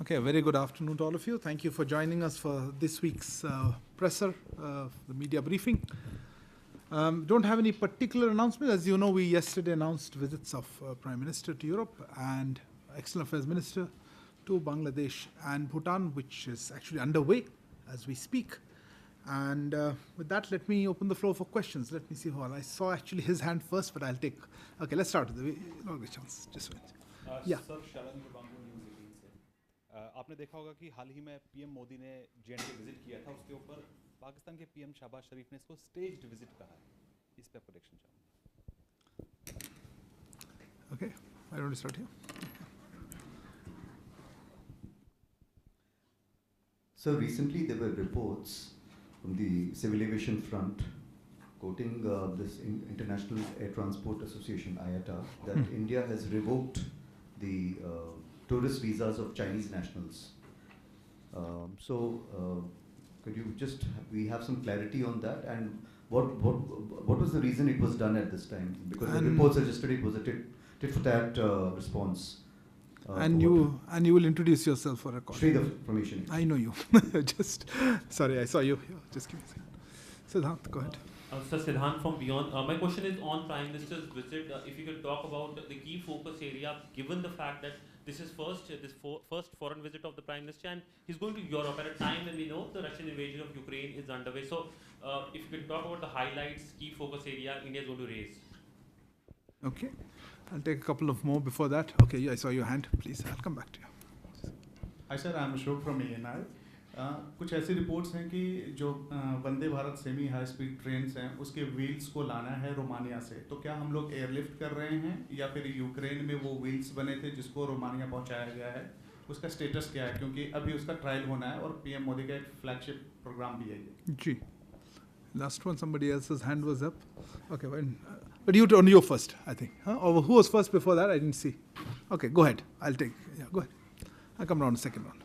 Okay, a very good afternoon to all of you. Thank you for joining us for this week's presser, the media briefing. Don't have any particular announcement. As you know, we yesterday announced visits of Prime Minister to Europe and External Affairs Minister to Bangladesh and Bhutan, which is actually underway as we speak. And with that, let me open the floor for questions. Let me see who I saw actually his hand first, but I'll take. Okay, let's start. Not a chance. Just wait. Yeah. Sir शरण बांगू news 18 से आपने देखा होगा कि हाल ही में PM Modi ने JNK visit किया था, उसके ऊपर पाकिस्तान के पीएम शहबाज शरीफ ने इसको स्टेज्ड विजिट कहा है, इस पे प्रोटेक्शन चाहूँगा। Okay, I want to start here. So recently there were reports from the civil aviation front quoting this International Air Transport Association, IATA, that India has revoked the tourist visas of Chinese nationals. Could you just, we have some clarity on that, and what was the reason it was done at this time? Because the report suggested it was a tit for tat response. And you will introduce yourself for a call. Sridhar from Asian. I know you. Just sorry, I saw you. Just give me a second. Siddhant, go ahead. Sir, Siddhant from Beyond. My question is on Prime Minister's visit. If you could talk about the key focus area, given the fact that this is first foreign visit of the Prime Minister, and he's going to Europe at a time when we know the Russian invasion of Ukraine is underway. So, if you could talk about the highlights, key focus area India is going to raise. Okay, I'll take a couple of more before that. Okay, yeah, I saw your hand. Please, I'll come back to you. Hi sir, I'm Ashok from ANI. कुछ ऐसी reports हैं कि जो Vande Bharat semi high speed trains हैं उसके wheels को लाना है रोमानिया से, तो क्या हम लोग एयरलिफ्ट कर रहे हैं या फिर यूक्रेन में वो व्हील्स बने थे जिसको रोमानिया पहुंचाया गया है, उसका स्टेटस क्या है? क्योंकि अभी उसका ट्रायल होना है और पीएम मोदी का एक फ्लैगशिप प्रोग्राम भी है ये। जी, last one, somebody else's hand was up. Okay, but you first, I think. Huh? Or who was first before that? I didn't see. Okay, go ahead. I'll take. Yeah, go ahead. I'll come round the second round.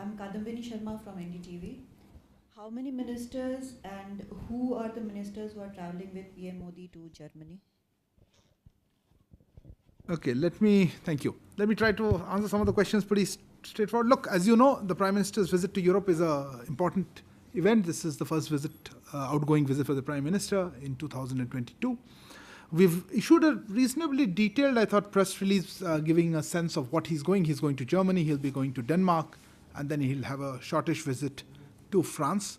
I'm Kadambini Sharma from NDTV. How many ministers and who are the ministers who are traveling with PM Modi to Germany? Okay, thank you. Let me try to answer some of the questions pretty straightforward. Look, as you know, the Prime Minister's visit to Europe is an important event. This is the first outgoing visit for the Prime Minister in 2022. We've issued a reasonably detailed, I thought, press release giving a sense of what he's going. He's going to Germany, he'll be going to Denmark, and then he'll have a shortish visit to France.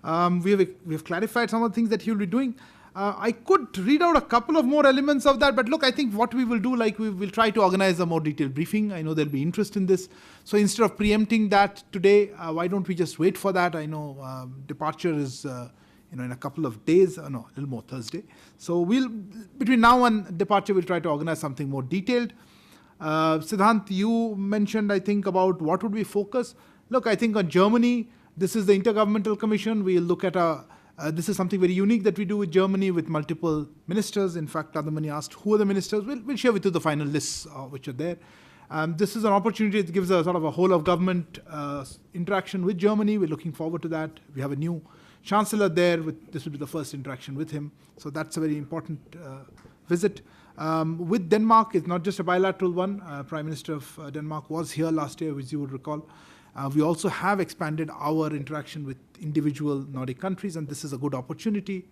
We have clarified some of the things that he'll be doing. I could read out a couple of more elements of that, but look, I think what we will do, like we will try to organize a more detailed briefing. I know there'll be interest in this. So instead of preempting that today, why don't we just wait for that? I know departure is in a couple of days, no, a little more, Thursday. So between now and departure, we'll try to organize something more detailed. Siddhant, you mentioned, I think, about what would we focus. Look, I think on Germany, this is the Intergovernmental Commission. We'll look at this is something very unique that we do with Germany with multiple ministers. In fact, Kadambini asked who are the ministers. We'll share with you the final lists which are there. This is an opportunity that gives a sort of a whole of government interaction with Germany. We're looking forward to that. We have a new chancellor there. This will be the first interaction with him. So that's a very important visit. With Denmark, it's not just a bilateral one. Prime Minister of Denmark was here last year, which you would recall. We also have expanded our interaction with individual Nordic countries, and this is a good opportunity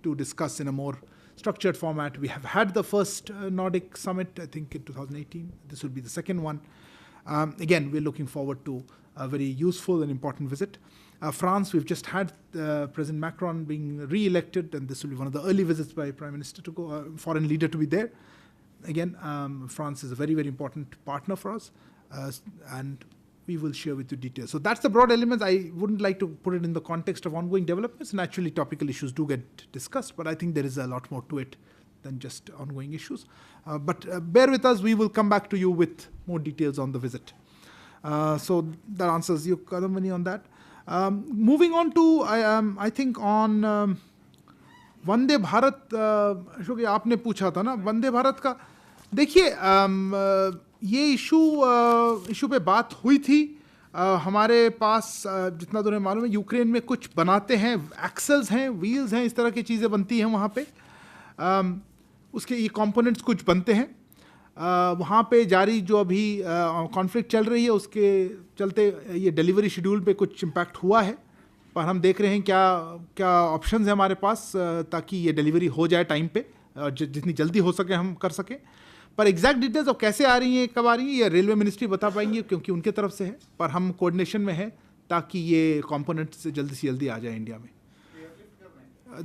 to discuss in a more structured format. We have had the first Nordic Summit, I think, in 2018. This will be the second one. Again, we're looking forward to a very useful and important visit. France, we've just had President Macron being re-elected, and this will be one of the early visits by Prime Minister to go, foreign leader to be there. Again, France is a very, very important partner for us, and we will share with you details. So that's the broad elements. I wouldn't like to put it in the context of ongoing developments. Naturally, topical issues do get discussed, but I think there is a lot more to it than just ongoing issues. But bear with us. We will come back to you with more details on the visit. So that answers you, Kadambini, on that. Moving on to, I think on Vande Bharat, Ashok आपने पूछा था ना वंदे भारत का, देखिए ये issue पे बात हुई थी. हमारे पास जितना तुम्हें मालूम है यूक्रेन में कुछ बनाते हैं, एक्सेल्स हैं, व्हील्स हैं, इस तरह की चीज़ें बनती हैं वहाँ पे. उसके ये कंपोनेंट्स कुछ बनते हैं. वहाँ पे जारी जो अभी कॉन्फ्लिक्ट चल रही है उसके चलते ये डिलीवरी शेड्यूल पे कुछ इम्पैक्ट हुआ है, पर हम देख रहे हैं क्या क्या ऑप्शंस हैं हमारे पास ताकि ये डिलीवरी हो जाए टाइम पे, जितनी जल्दी हो सके हम कर सकें। पर एग्जैक्ट डिटेल्स अब कैसे आ रही हैं, कब आ रही हैं, ये रेलवे मिनिस्ट्री बता पाएंगी क्योंकि उनके तरफ से है, पर हम कोऑर्डिनेशन में है ताकि ये कंपोनेंट से जल्दी आ जाए इंडिया में।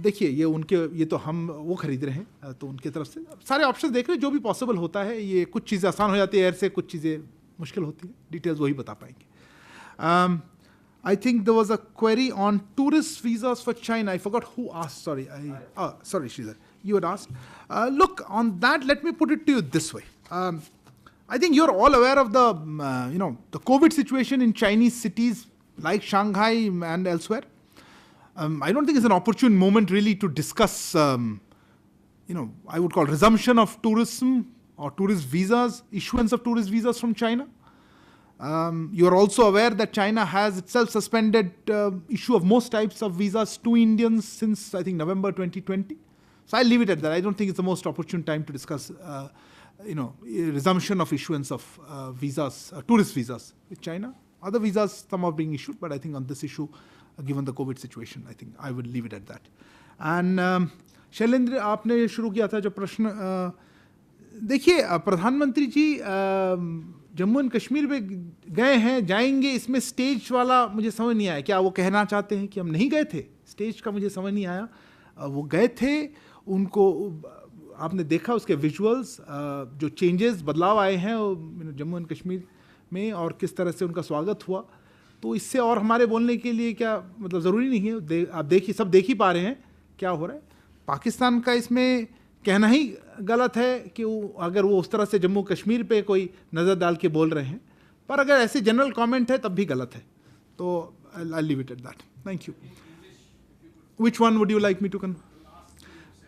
देखिए ये तो हम वो खरीद रहे हैं, तो उनके तरफ से सारे ऑप्शन देख रहे हैं, जो भी पॉसिबल होता है। ये कुछ चीज़ें आसान हो जाती है एयर से, कुछ चीज़ें मुश्किल होती है, डिटेल्स वही बता पाएंगे। I think there was a query on tourist visas for China. I forgot who asked. Sorry, sorry, Sridhar. You had asked. Look, on that, let me put it to you this way. I think you're all aware of the, the COVID situation in Chinese cities like Shanghai and elsewhere. I don't think it's an opportune moment really to discuss, I would call resumption of tourism or tourist visas, issuance of tourist visas from China. You are also aware that China has itself suspended issue of most types of visas to Indians since, I think, November 2020. So I'll leave it at that. I don't think it's the most opportune time to discuss, resumption of issuance of visas, tourist visas with China. Other visas, some are being issued, but I think on this issue, given the COVID situation, I think I would leave it at that. And Shailendra, आपने शुरू किया था जो प्रश्न, देखिए प्रधानमंत्री जी Jammu and Kashmir पे गए हैं, जाएंगे, इसमें स्टेज वाला मुझे समझ नहीं आया। क्या वो कहना चाहते हैं कि हम नहीं गए थे? स्टेज का मुझे समझ नहीं आया। वो गए थे, उनको आपने देखा उसके विजुअल्स, जो चेंजेस बदलाव आए हैं जम्मू एंड कश्मीर में और किस तरह से उनका स्वागत हुआ। तो इससे और हमारे बोलने के लिए क्या मतलब ज़रूरी नहीं है, आप देखिए, सब देख ही पा रहे हैं क्या हो रहा है। पाकिस्तान का इसमें कहना ही गलत है कि अगर वो उस तरह से जम्मू कश्मीर पे कोई नज़र डाल के बोल रहे हैं, पर अगर ऐसे जनरल कमेंट है तब भी गलत है। तो I leave it at that. Thank you. Which one would you like me to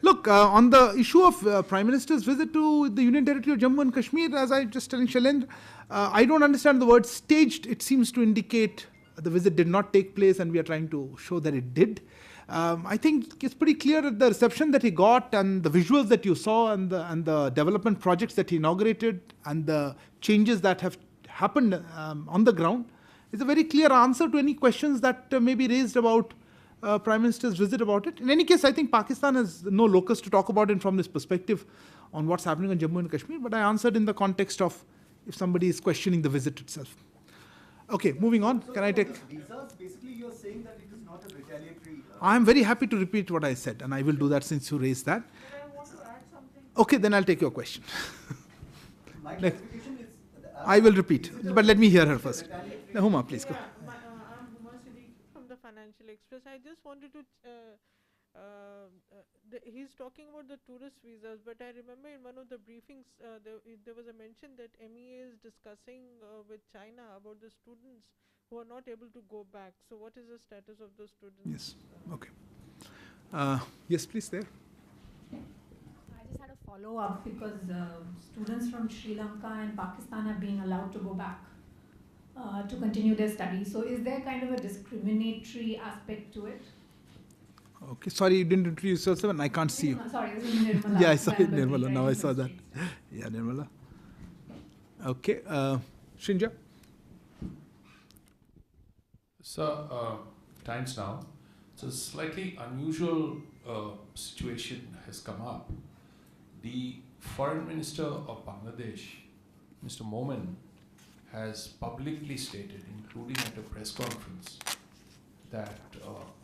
Look, on the issue of Prime Minister's visit to the Union Territory of Jammu and Kashmir, as I just telling Shailendra, I don't understand the word staged. It seems to indicate the visit did not take place and we are trying to show that it did. I think it's pretty clear that the reception that he got and the visuals that you saw and the development projects that he inaugurated and the changes that have happened on the ground is a very clear answer to any questions that may be raised about Prime Minister's visit about it. In any case, I think Pakistan has no locus to talk about it from this perspective on what's happening in Jammu and Kashmir, but I answered in the context of if somebody is questioning the visit itself. Okay, moving on. So can I take... Visas, basically you're saying that it is not a retaliatory... I am very happy to repeat what I said, and I will do that since you raised that. I want to add something. Okay, then I'll take your question. My clarification is... I will repeat, but let me hear her first. Huma, please go. I'm Huma Siddiqui from the Financial Express. I just wanted to, he's talking about the tourist visas, but I remember in one of the briefings, there was a mention that MEA is discussing with China about the students who are not able to go back. So what is the status of those students? Yes, okay. Yes, please, there. I just had a follow-up because students from Sri Lanka and Pakistan have been allowed to go back to continue their studies. So is there kind of a discriminatory aspect to it? Okay, sorry, you didn't introduce yourself and I can't see you. Sorry, this is Nirmala. Yeah, I saw it, Nirmala. Now I saw that. Yeah, Nirmala. Okay, Shinja. So, times now. So, slightly unusual situation has come up. The Foreign Minister of Bangladesh, Mr. Momen, has publicly stated, including at a press conference, that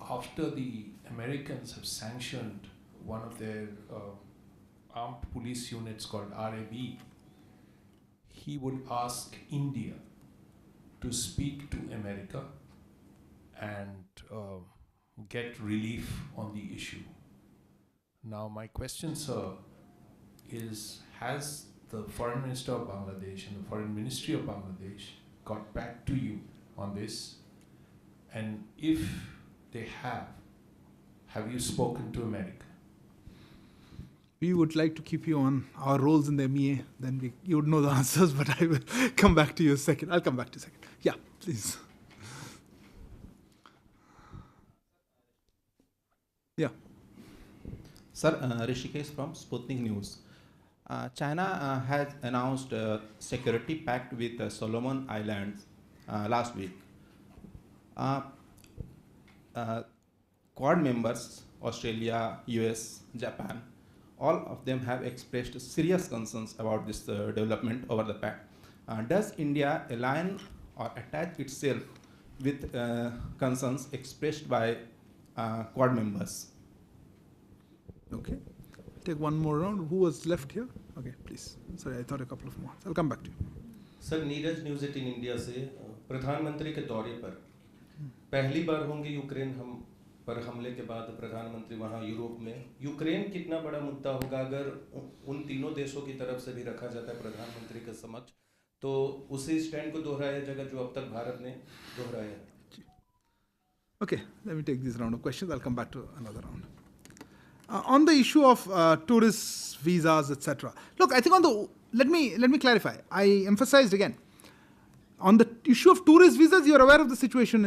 after the Americans have sanctioned one of their armed police units called RAB, he would ask India to speak to America and get relief on the issue. Now my question, sir, is has the Foreign Minister of Bangladesh and the Foreign Ministry of Bangladesh got back to you on this? And if they have you spoken to America? We would like to keep you on our roles in the MEA, then you would know the answers, but I will come back to you second. I'll come back to you second. Yeah, please. Yeah. Sir, Rishikesh from Sputnik News. China has announced a security pact with the Solomon Islands last week. Quad members, Australia, US, Japan, all of them have expressed serious concerns about this development over the pact. Does India align or attach itself with concerns expressed by Quad members? Okay. Take one more round. Who was left here? Okay, please. Sorry, I thought a couple of more. I'll come back to you. Sir Neeraj news 18 India से प्रधानमंत्री के दौरे पर पहली बार होंगे Ukraine पर हमले के बाद प्रधानमंत्री वहां यूरोप में यूक्रेन कितना बड़ा मुद्दा होगा अगर उन तीनों देशों की तरफ से भी रखा जाता है प्रधानमंत्री के समक्ष तो उसी स्टैंड को दोहराया जाएगा जो अब तक भारत ने दोहराया है. Okay, let me take this round of questions. I'll come back to another round. On the issue of tourist visas, etc. Look, I think on the let me clarify. I emphasized again on the issue of tourist visas. You are aware of the situation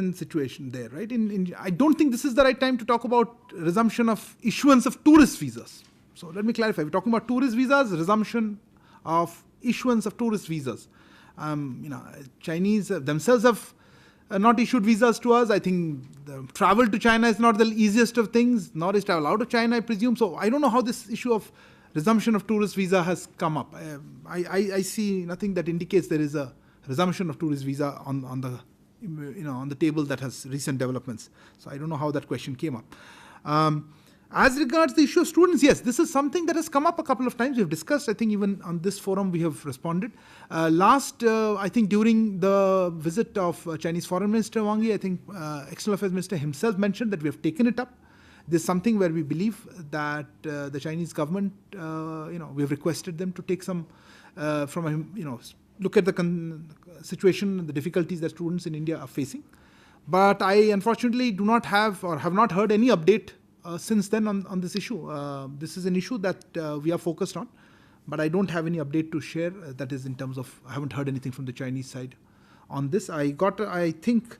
there, right? I don't think this is the right time to talk about resumption of issuance of tourist visas. So let me clarify. We're talking about tourist visas, resumption of issuance of tourist visas. Chinese themselves have not issued visas to us. I think the travel to China is not the easiest of things, nor is travel out of China, I presume. So I don't know how this issue of resumption of tourist visa has come up. I see nothing that indicates there is a resumption of tourist visa on the table that has recent developments. So I don't know how that question came up. As regards the issue of students, yes, this is something that has come up a couple of times. We have discussed, I think even on this forum we have responded. I think during the visit of Chinese Foreign Minister Wang Yi, I think External Affairs Minister himself mentioned that we have taken it up. This is something where we believe that the Chinese government, we have requested them to take some, look at the situation, the difficulties that students in India are facing. But I unfortunately do not have or have not heard any update since then on this issue. This is an issue that we are focused on, but I don't have any update to share. That is in terms of, I haven't heard anything from the Chinese side on this. I think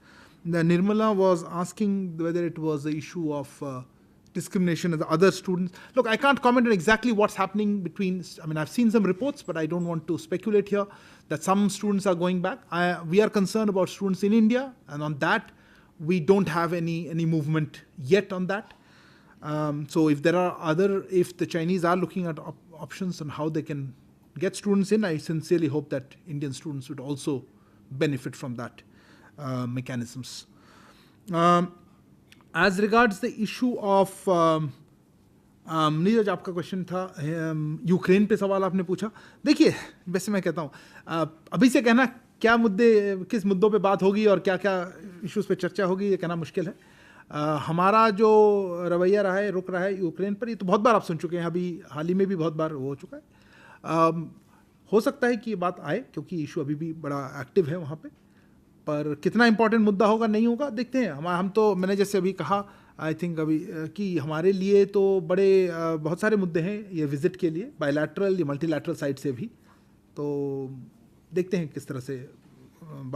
Nirmala was asking whether it was the issue of discrimination of the other students. Look, I can't comment on exactly what's happening between, I've seen some reports, but I don't want to speculate here that some students are going back. We are concerned about students in India, and on that, we don't have any movement yet on that. So if the Chinese are looking at options on how they can get students in, I sincerely hope that Indian students would also benefit from that mechanisms. As regards the issue of Neeraj आपका question था Ukraine पे सवाल आपने पूछा. देखिए वैसे मैं कहता हूँ अभी से कहना किस मुद्दों पे बात होगी और क्या क्या इश्यूज पे चर्चा होगी ये कहना मुश्किल है. हमारा जो रवैया रहा है रुक रहा है यूक्रेन पर, ये तो बहुत बार आप सुन चुके हैं, अभी हाल ही में भी बहुत बार हो चुका है. हो सकता है कि ये बात आए क्योंकि इशू अभी भी बड़ा एक्टिव है वहाँ पे, पर कितना इंपॉर्टेंट मुद्दा होगा नहीं होगा देखते हैं. हम तो मैंने जैसे अभी कहा आई थिंक अभी कि हमारे लिए तो बहुत सारे मुद्दे हैं ये विज़िट के लिए, बायलैटरल या मल्टीलैटरल साइड से भी. तो देखते हैं किस तरह से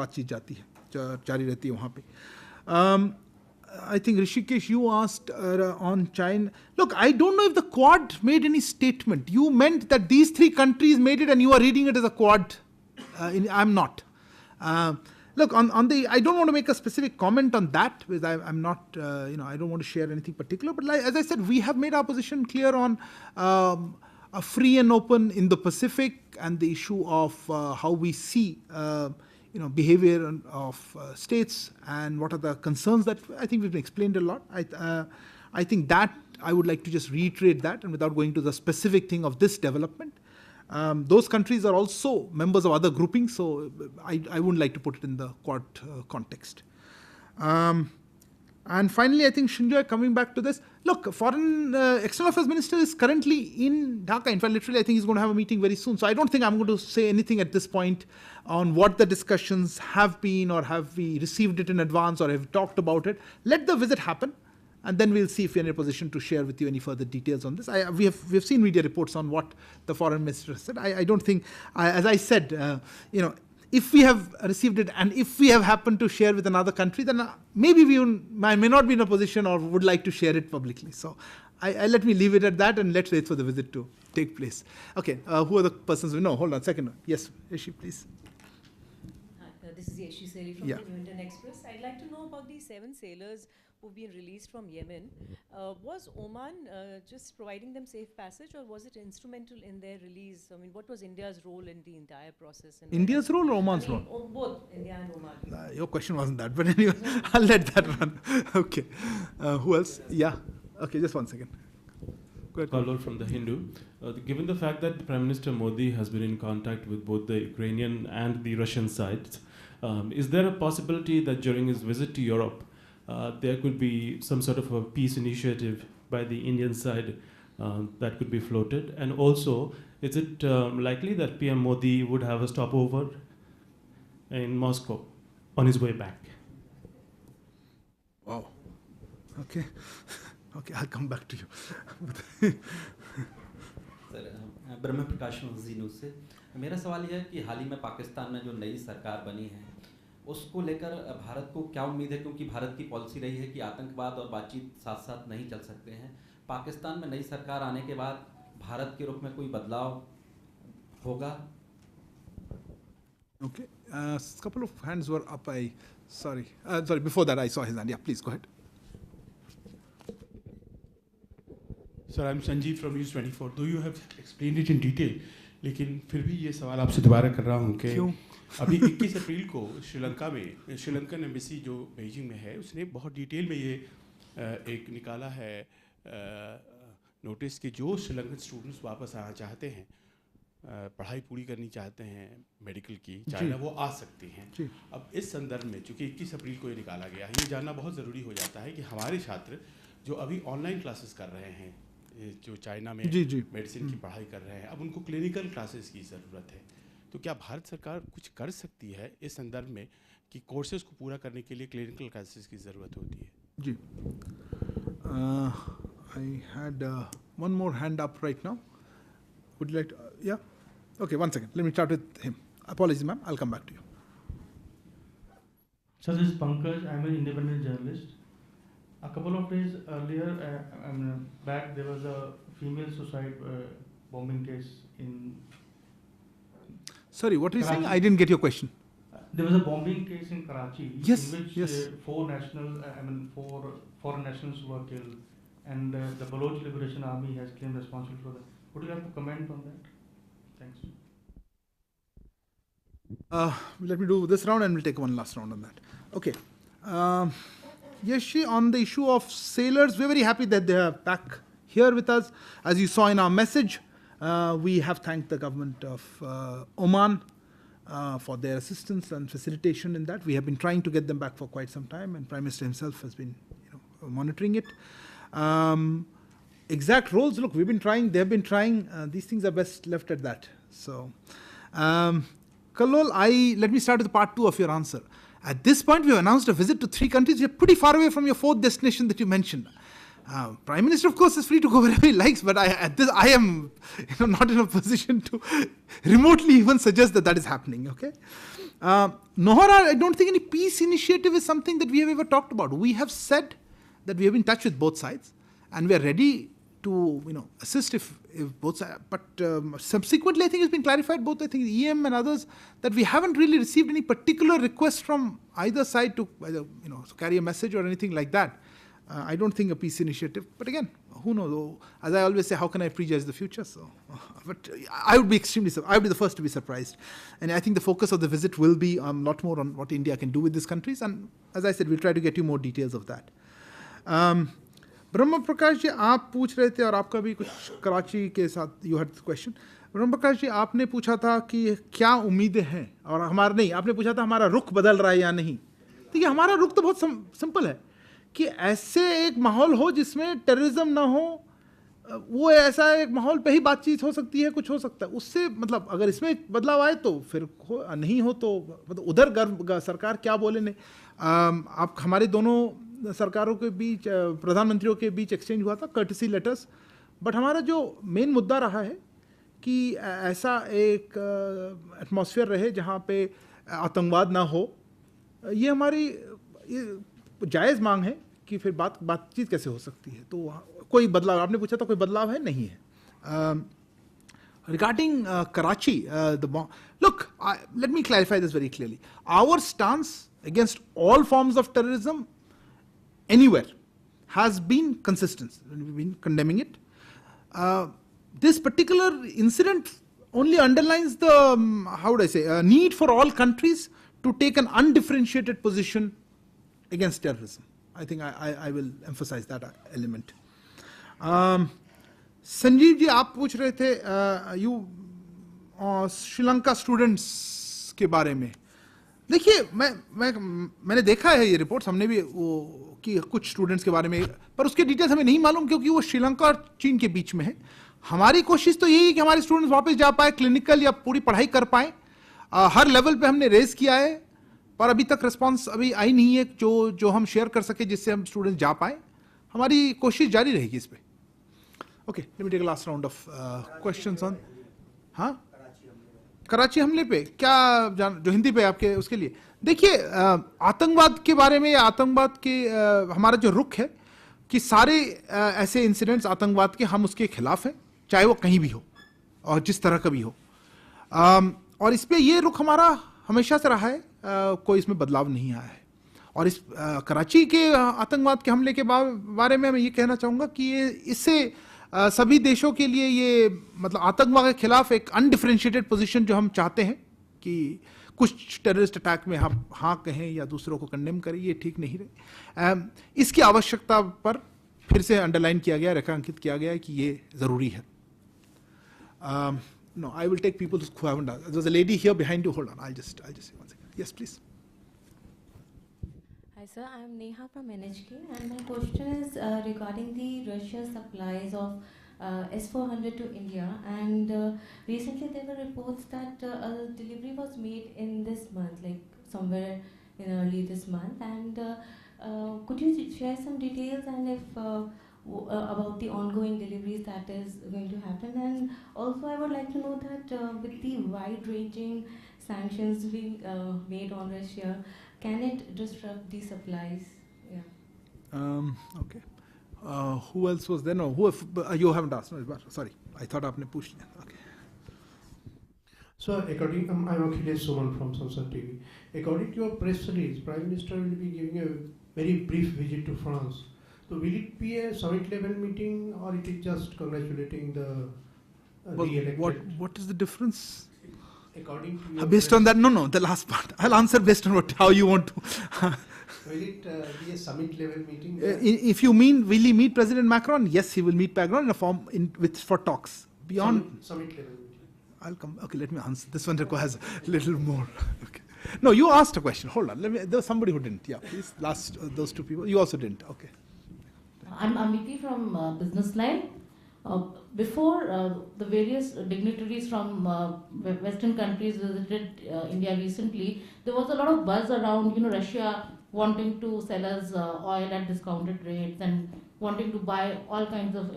बातचीत जाती है, जारी रहती है वहाँ पे. I think Rishikesh, you asked on China. Look, I don't know if the Quad made any statement. You meant that these three countries made it and you are reading it as a Quad. I'm not. Look, I don't want to make a specific comment on that because I'm not, I don't want to share anything particular. But as I said, we have made our position clear on a free and open Indo-Pacific and the issue of how we see behavior of states and what are the concerns that I think we've explained a lot. I think that I would like to just reiterate that, and without going to the specific thing of this development. Those countries are also members of other groupings, so I wouldn't like to put it in the Quad context. And finally, I think Shinjoy, coming back to this, look, External Affairs Minister is currently in Dhaka. In fact, literally, I think he's going to have a meeting very soon. So I don't think I'm going to say anything at this point on what the discussions have been, or have we received it in advance, or have talked about it. Let the visit happen, and then we'll see if we're in a position to share with you any further details on this. We have seen media reports on what the foreign minister said. I don't think, as I said, if we have received it and if we have happened to share with another country, then maybe we may not be in a position or would like to share it publicly. So let me leave it at that, and let's wait for the visit to take place. Okay, who are the persons? No, hold on a second. Yes, Yeshi, please. Hi, this is Yeshi Seri from the New Indian Express. I'd like to know about the 7 sailors who've been released from Yemen. Was Oman just providing them safe passage, or was it instrumental in their release? I mean, what was India's role in the entire process? India's role or Oman's role? Both, India and Oman. Your question wasn't that, but anyway, I'll let that run. Okay. Who else? Yeah. Okay, just one second. Go ahead. Kallol from The Hindu. Given the fact that Prime Minister Modi has been in contact with both the Ukrainian and the Russian sides, is there a possibility that during his visit to Europe, there could be some sort of a peace initiative by the Indian side that could be floated? And also, is it likely that PM Modi would have a stopover in Moscow on his way back? Wow. Okay. Okay, I'll come back to you. Sir Brahma Prakash ji news से मेरा सवाल यह है कि हाल ही में पाकिस्तान में जो नई सरकार बनी है उसको लेकर भारत को क्या उम्मीद है, क्योंकि भारत की पॉलिसी रही है कि आतंकवाद और बातचीत साथ साथ नहीं चल सकते हैं। पाकिस्तान में नई सरकार आने के बाद भारत के रुख में कोई बदलाव होगा? Okay, couple of hands were up. Sorry, before that I saw his hand. Yeah, please go ahead. Sir, I'm Sanjeev from News 24. Though you have explained it in detail, लेकिन फिर भी ये सवाल आपसे दोबारा कर रहा हूँ कि अभी 21 अप्रैल को श्रीलंका में श्रीलंकन एम्बेसी जो बीजिंग में है उसने बहुत डिटेल में ये एक निकाला है नोटिस कि जो श्रीलंकन स्टूडेंट्स वापस आना चाहते हैं, पढ़ाई पूरी करनी चाहते हैं मेडिकल की, चाइना, वो आ सकते हैं। अब इस संदर्भ में चूँकि 21 अप्रैल को ये निकाला गया है, ये जानना बहुत ज़रूरी हो जाता है कि हमारे छात्र जो अभी ऑनलाइन क्लासेस कर रहे हैं, जो चाइना में मेडिसिन की पढ़ाई कर रहे हैं, अब उनको क्लिनिकल क्लासेस की ज़रूरत है। तो क्या भारत सरकार कुछ कर सकती है इस संदर्भ में कि कोर्सेज को पूरा करने के लिए क्लिनिकल क्लासेस की ज़रूरत होती है? जी, I had one more hand up right now. Would you like to, yeah? Okay, one second. Let me start with him. Apologies, ma'am. I'll come back to you. Sir, this is Pankaj. I'm an independent journalist. A couple of days earlier, back, there was a female suicide bombing case in... Sorry, what are you saying? I didn't get your question. There was a bombing case in Karachi, yes, in which yes. 4 foreign nationals were killed, and the Baloch Liberation Army has claimed responsibility for that. Would you like to comment on that? Thanks. Let me do this round and we'll take one last round on that. Okay. Yeshi, on the issue of sailors, we're very happy that they are back here with us. As you saw in our message, we have thanked the government of Oman for their assistance and facilitation in that. We have been trying to get them back for quite some time, and Prime Minister himself has been monitoring it. Exact roles, look, we've been trying, they've been trying. These things are best left at that. So, Kallol, let me start with part 2 of your answer. At this point, we have announced a visit to 3 countries. We're pretty far away from your 4th destination that you mentioned. Prime Minister, of course, is free to go wherever he likes, but I am not in a position to remotely even suggest that that is happening. Okay, Nohara, I don't think any peace initiative is something that we have ever talked about. We have said that we have been in touch with both sides, and we are ready to assist if both sides. But subsequently, I think it's been clarified, both I think EM and others, that we haven't really received any particular request from either side to either to carry a message or anything like that. I don't think a peace initiative, but again, who knows? As I always say, how can I prejudge the future? So, but I would be I would be the first to be surprised. And I think the focus of the visit will be a lot more on what India can do with these countries. And as I said, we'll try to get you more details of that. ब्रह्म प्रकाश जी, आप पूछ रहे थे और आपका भी कुछ कराची के साथ यू हैड क्वेश्चन. ब्रह्म प्रकाश जी, आपने पूछा था कि क्या उम्मीदें हैं और हमारा नहीं, आपने पूछा था हमारा रुख बदल रहा है या नहीं. देखिए, हमारा रुख तो बहुत सिंपल है कि ऐसे एक माहौल हो जिसमें टेररिज्म ना हो, वो ऐसा एक माहौल पे ही बातचीत हो सकती है, कुछ हो सकता है. उससे मतलब अगर इसमें बदलाव आए तो फिर नहीं हो तो मतलब उधर सरकार क्या बोले नहीं. आप हमारे दोनों सरकारों के बीच, प्रधानमंत्रियों के बीच एक्सचेंज हुआ था कर्टसी लेटर्स, बट हमारा जो मेन मुद्दा रहा है कि ऐसा एक एटमॉस्फेयर रहे जहाँ पे आतंकवाद ना हो. ये हमारी जायज़ मांग है कि फिर बातचीत कैसे हो सकती है. तो कोई बदलाव, आपने पूछा था कोई बदलाव है, नहीं है. Regarding Karachi, the bomb. Look, let me clarify this very clearly. Our stance against all forms of terrorism anywhere has been consistent. We've been condemning it. This particular incident only underlines the, how would I say, need for all countries to take an undifferentiated position against terrorism. I think I will emphasize that element. Sanjeev ji, आप पूछ रहे थे Sri Lanka students के बारे में. देखिए, मैंने देखा है ये रिपोर्ट्स, हमने भी वो कि कुछ स्टूडेंट्स के बारे में, पर उसके डिटेल्स हमें नहीं मालूम क्योंकि वो श्रीलंका और चीन के बीच में है. हमारी कोशिश तो यही है कि हमारे स्टूडेंट्स वापस जा पाए, क्लिनिकल या पूरी पढ़ाई कर पाए. हर लेवल पे हमने रेज किया है, पर अभी तक रिस्पांस अभी आई नहीं है जो हम शेयर कर सके जिससे हम स्टूडेंट्स जा पाए. हमारी कोशिश जारी रहेगी इस पे. Okay, let me take last round of questions on. हाँ, कराची हमले पे क्या जो हिंदी पे आपके उसके लिए. देखिए, आतंकवाद के बारे में, आतंकवाद के हमारा जो रुख है कि सारे ऐसे इंसिडेंट्स आतंकवाद के, हम उसके खिलाफ हैं, चाहे वो कहीं भी हो और जिस तरह का भी हो. और इस पे ये रुख हमारा हमेशा से रहा है, कोई इसमें बदलाव नहीं आया है. और इस कराची के आतंकवाद के हमले के बारे में मैं ये कहना चाहूँगा कि ये इससे सभी देशों के लिए ये मतलब आतंकवाद के खिलाफ एक अनडिफरेंशिएटेड पोजीशन जो हम चाहते हैं कि कुछ टेररिस्ट अटैक में हम हाँ कहें या दूसरों को कंडेम करें, ये ठीक नहीं रहे. इसकी आवश्यकता पर फिर से अंडरलाइन किया गया, रेखांकित किया गया है कि ये ज़रूरी है. No, I will take people who haven't. There was a lady here behind you. Hold on, I just one second. Yes, please. Hi sir, I am Neha from NHK and my question is regarding the Russia supplies of S-400 to India, and recently there were reports that a delivery was made in this month, like somewhere in early this month, and could you share some details and if about the ongoing deliveries that is going to happen. And also I would like to know that with the wide-ranging sanctions being made on Russia, can it disrupt the supplies? Yeah. Okay. Who else was there? No, you haven't asked. No, sorry, I thought आपने पूछ लिया. Okay. So, according, I'm Akhilesh Suman from Samsung TV. According to your press release, Prime Minister will be giving a very brief visit to France. So, will it be a summit level meeting or it is just congratulating the re-elected? What is the difference? According to your based on that, no, the last part. I'll answer based on how you want to. Will it be a summit level meeting? If you mean, will he meet President Macron? Yes, he will meet Macron in a form for talks. Beyond summit level meeting. I'll come. Okay, let me answer. This one requires a little more. Okay. No, you asked a question. Hold on. There was somebody who didn't. Yeah, please. Last those two people. You also didn't. Okay. I'm Amiti from Business Line. Before the various dignitaries from Western countries visited India recently, there was a lot of buzz around, Russia wanting to sell us oil at discounted rates and wanting to buy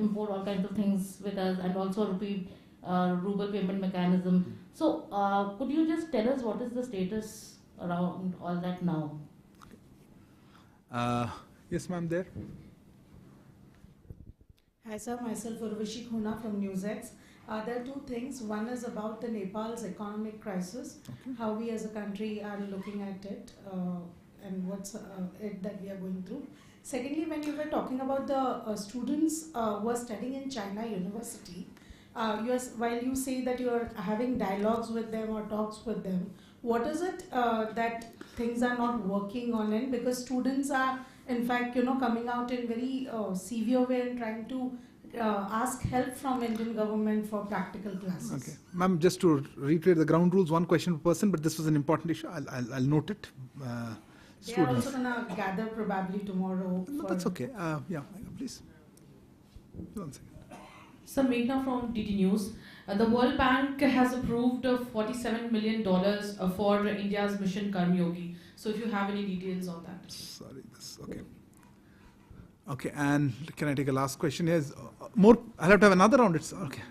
import all kinds of things with us, and also ruble payment mechanism. So could you just tell us what is the status around all that now? Yes, ma'am, there. Hi sir, myself Urvashi Khuna from NewsX. There are two things. One is about the Nepal's economic crisis, how we as a country are looking at it, and what's it that we are going through. Secondly, when you were talking about the students who are studying in China University, while you say that you are having dialogues with them or talks with them, what is it that things are not working on it? Because students are in fact, coming out in very severe way and trying to ask help from Indian government for practical classes. Okay, ma'am, just to reiterate the ground rules, one question per person, but this was an important issue. I'll note it. They are also going to gather probably tomorrow. No, that's okay. Yeah, please. 1 second. So, Meghna from DD News. The World Bank has approved $47 million for India's Mission Karmyogi. So, if you have any details on that. Sorry, okay. Okay, and can I take a last question? Yes, more. I'll have to have another round. It's okay.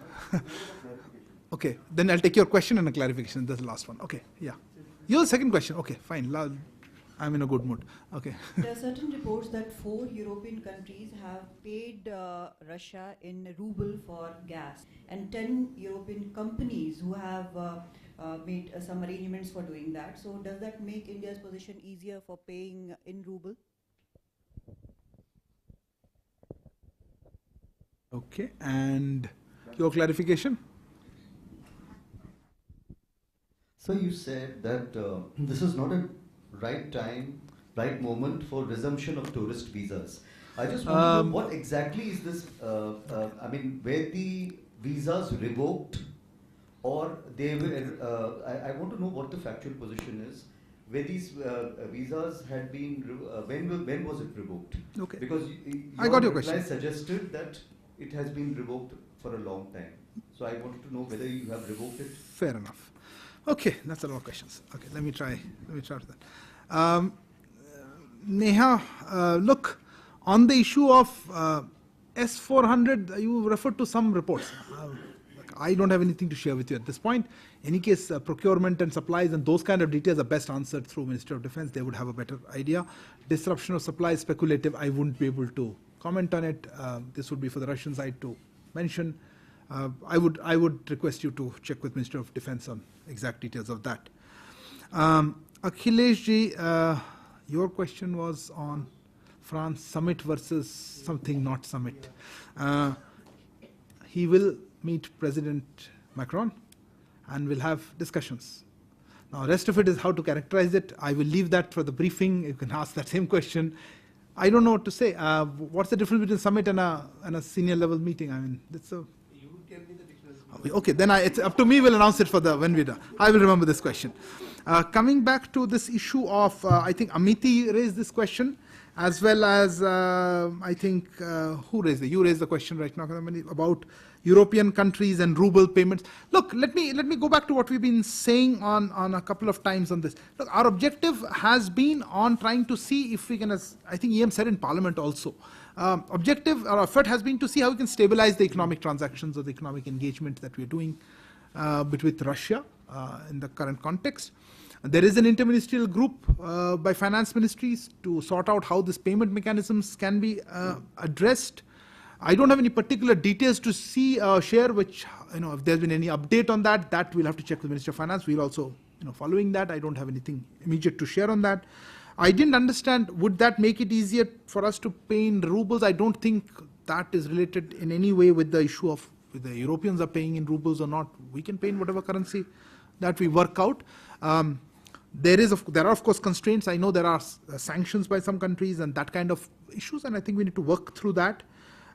Okay, then I'll take your question and a clarification. That's the last one. Okay, yeah. Your second question. Okay, fine. I'm in a good mood. Okay. There are certain reports that 4 European countries have paid Russia in ruble for gas, and 10 European companies who have made some arrangements for doing that. So does that make India's position easier for paying in ruble? Okay, and your clarification? So you said that this is not a right time, right moment for resumption of tourist visas. I just want to know what exactly is this, I mean, were the visas revoked or they were, I want to know what the factual position is. Where these visas had been, when was it revoked? Okay. Because I got your question. Suggested that it has been revoked for a long time. So I wanted to know whether you have revoked it. Fair enough. Okay, that's a lot of questions. Okay, let me try with that. Neha, look, on the issue of S400, you referred to some reports. I don't have anything to share with you at this point. In any case, procurement and supplies and those kind of details are best answered through Ministry of Defense. They would have a better idea. Disruption of supply is speculative. I wouldn't be able to comment on it. This would be for the Russian side to mention. I would request you to check with Ministry of Defense on exact details of that. Akhilesh ji, your question was on France summit versus something not summit. He will meet President Macron and will have discussions. Now, rest of it is how to characterize it. I will leave that for the briefing. You can ask that same question. I don't know what to say. What's the difference between summit and a senior level meeting? I mean, that's a... Okay, then it's up to me. We'll announce it for when we're done. I will remember this question. Coming back to this issue of, I think Amiti raised this question, as well as I think who raised it? You raised the question right now about European countries and ruble payments. Look, let me go back to what we've been saying on a couple of times on this. Look, our objective has been on trying to see if we can, as I think EM said in Parliament also. Objective or effort has been to see how we can stabilize the economic transactions or the economic engagement that we're doing with Russia in the current context. There is an interministerial group by finance ministries to sort out how these payment mechanisms can be addressed. I don't have any particular details to share, which, if there's been any update on that we'll have to check with the Ministry of Finance. We'll also, following that, I don't have anything immediate to share on that. I didn't understand, would that make it easier for us to pay in rubles? I don't think that is related in any way with the issue of whether the Europeans are paying in rubles or not. We can pay in whatever currency that we work out. There are, of course, constraints. I know there are sanctions by some countries and that kind of issues, and I think we need to work through that.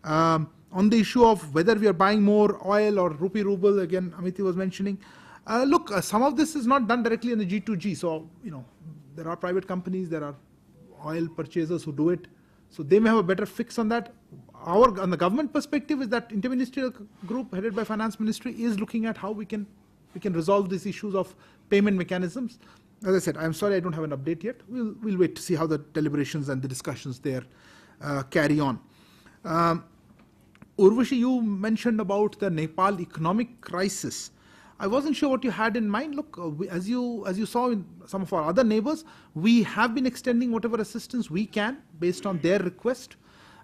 On the issue of whether we are buying more oil or rupee ruble, again, Amiti was mentioning. Look, some of this is not done directly in the G2G. So, there are private companies, there are oil purchasers who do it. So they may have a better fix on that. On the government perspective is that interministerial group headed by Finance Ministry is looking at how we can resolve these issues of payment mechanisms. As I said, I'm sorry I don't have an update yet. We'll wait to see how the deliberations and the discussions there carry on. Urvashi, you mentioned about the Nepal economic crisis. I wasn't sure what you had in mind. Look, as you saw in some of our other neighbors, we have been extending whatever assistance we can based on their request.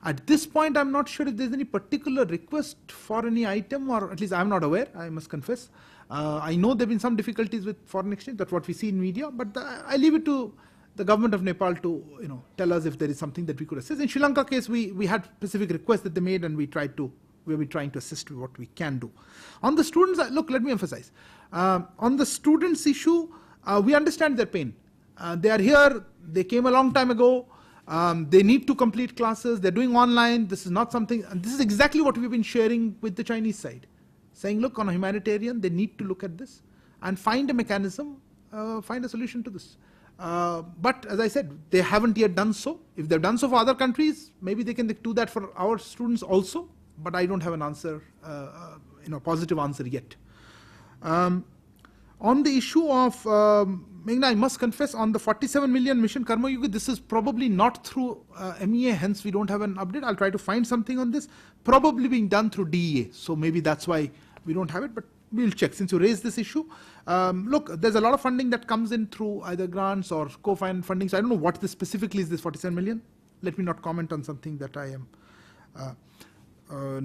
At this point, I'm not sure if there's any particular request for any item, or at least I'm not aware, I must confess. I know there have been some difficulties with foreign exchange. That's what we see in media. But I leave it to the government of Nepal to tell us if there is something that we could assist. In Sri Lanka case, we had specific requests that they made, and we'll be trying to assist with what we can do. On the students, look, let me emphasize. On the students issue, we understand their pain. They are here. They came a long time ago. They need to complete classes. They're doing online. This is not something, and this is exactly what we've been sharing with the Chinese side. Saying, look, on a humanitarian, they need to look at this and find a mechanism, find a solution to this. But as I said, they haven't yet done so. If they've done so for other countries, maybe they can do that for our students also. But I don't have an answer, positive answer yet. On the issue of, Meghna, I must confess, on the 47 million mission Karma-Yogi, this is probably not through MEA, hence we don't have an update. I'll try to find something on this. Probably being done through DEA, so maybe that's why we don't have it, but we'll check since you raised this issue. Look, there's a lot of funding that comes in through either grants or co-finance funding. So I don't know what this specifically is, this 47 million. Let me not comment on something that I am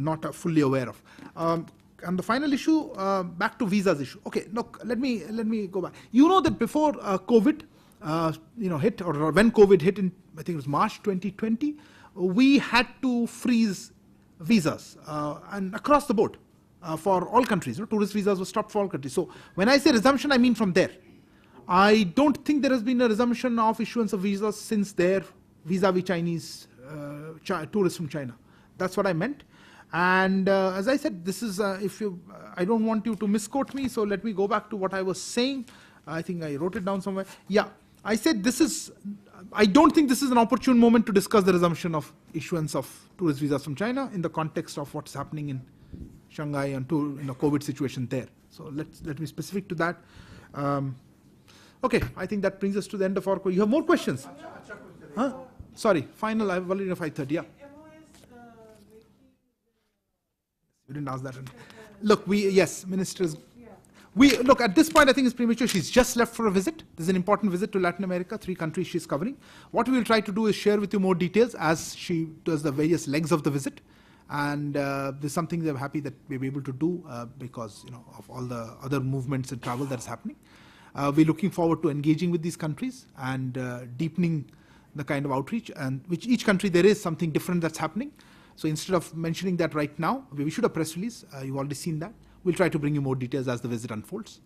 not fully aware of. And the final issue, back to visas issue. Okay, look, let me go back. You know that before COVID, hit, or when COVID hit in, I think it was March 2020, we had to freeze visas and across the board for all countries. Tourist visas were stopped for all countries. So when I say resumption, I mean from there. I don't think there has been a resumption of issuance of visas since their vis-a-vis Chinese tourists from China. That's what I meant. And as I said, this is, I don't want you to misquote me, so let me go back to what I was saying. I think I wrote it down somewhere. Yeah, I said I don't think this is an opportune moment to discuss the resumption of issuance of tourist visas from China in the context of what's happening in Shanghai and COVID situation there. So let me specific to that. Okay, I think that brings us to the end of our. You have more questions? Huh? Sorry, final. I've already 5:30. Yeah. We didn't ask that. Look, ministers. Look, at this point, I think it's premature. She's just left for a visit. There's an important visit to Latin America, 3 countries she's covering. What we will try to do is share with you more details as she does the various legs of the visit. And there's something that I'm happy that we'll be able to do because of all the other movements and travel that's happening. We're looking forward to engaging with these countries and deepening the kind of outreach, and which each country there is something different that's happening. So instead of mentioning that right now, we issued a press release. You've already seen that. We'll try to bring you more details as the visit unfolds.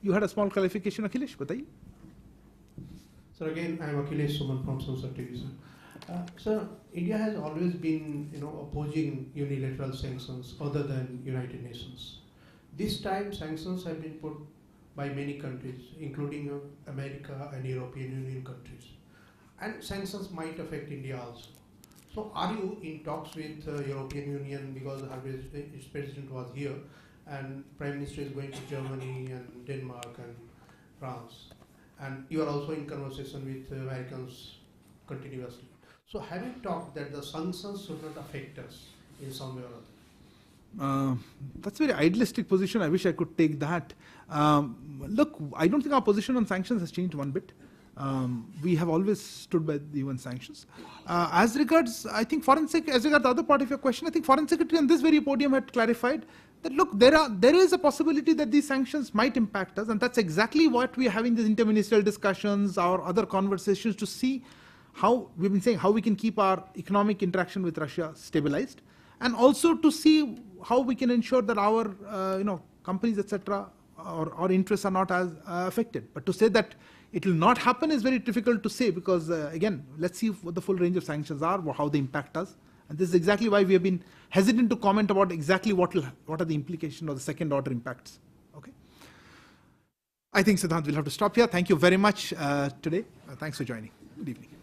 You had a small clarification, Akhilesh, bataiye. Sir, again, I'm Akhilesh Suman from Samsat TV. Sir, India has always been, opposing unilateral sanctions other than United Nations. This time, sanctions have been put by many countries, including America and European Union countries. And sanctions might affect India also. So are you in talks with European Union, because our president was here and Prime Minister is going to Germany and Denmark and France, and you are also in conversation with Americans continuously. So have you talked that the sanctions should not affect us in some way or other? That's a very idealistic position. I wish I could take that. Look, I don't think our position on sanctions has changed one bit. We have always stood by the UN sanctions. As regards, I think as regards the other part of your question, I think Foreign Secretary on this very podium had clarified that look, there is a possibility that these sanctions might impact us, and that's exactly what we are having these interministerial discussions or other conversations to see how we've been saying how we can keep our economic interaction with Russia stabilized, and also to see how we can ensure that our companies, etc., or our interests are not as affected. But to say that it will not happen is very difficult to say because, again, let's see what the full range of sanctions are, how they impact us. And this is exactly why we have been hesitant to comment about exactly what are the implications or the second order impacts. Okay. I think, Siddhant, we'll have to stop here. Thank you very much today. Thanks for joining. Good evening.